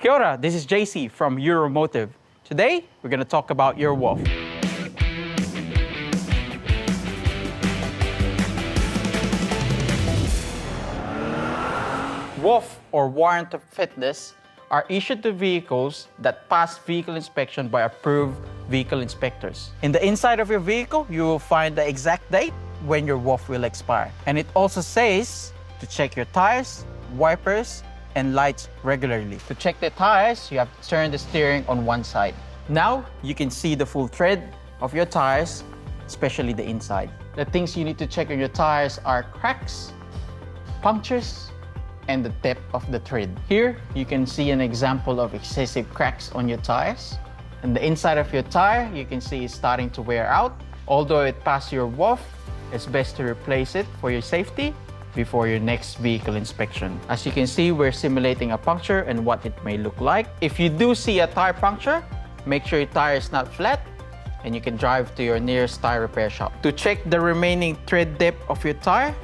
Kia ora, this is JC from Automotive. Today, we're going to talk about your WoF. WoF, or Warrant of Fitness, are issued to vehicles that pass vehicle inspection by approved vehicle inspectors. In the inside of your vehicle, you will find the exact date when your WoF will expire. And it also says to check your tires, wipers, and lights regularly. To check the tires, you have to turn the steering on one side. Now, you can see the full tread of your tires, especially the inside. The things you need to check on your tires are cracks, punctures, and the depth of the tread. Here, you can see an example of excessive cracks on your tires. And the inside of your tire, you can see is starting to wear out. Although it passed your WoF, it's best to replace it for your safety before your next vehicle inspection. As you can see, we're simulating a puncture and what it may look like. If you do see a tire puncture, make sure your tire is not flat and you can drive to your nearest tire repair shop. To check the remaining tread depth of your tire,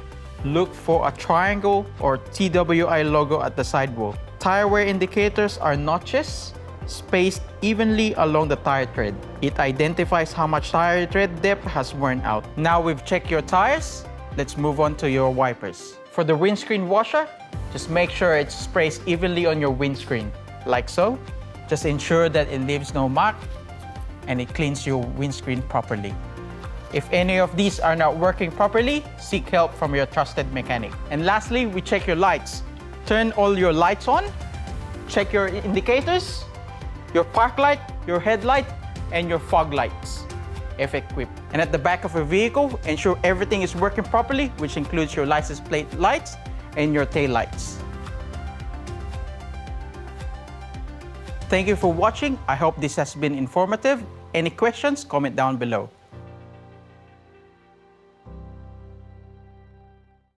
look for a triangle or TWI logo at the sidewall. Tire wear indicators are notches spaced evenly along the tire tread. It identifies how much tire tread depth has worn out. Now we've checked your tires, let's move on to your wipers. For the windscreen washer, just make sure it sprays evenly on your windscreen, like so. Just ensure that it leaves no mark and it cleans your windscreen properly. If any of these are not working properly, seek help from your trusted mechanic. And lastly, we check your lights. Turn all your lights on, check your indicators, your park light, your headlight, and your fog lights, if equipped. And at the back of your vehicle, ensure everything is working properly, which includes your license plate lights and your tail lights. Thank you for watching. I hope this has been informative. Any questions, comment down below.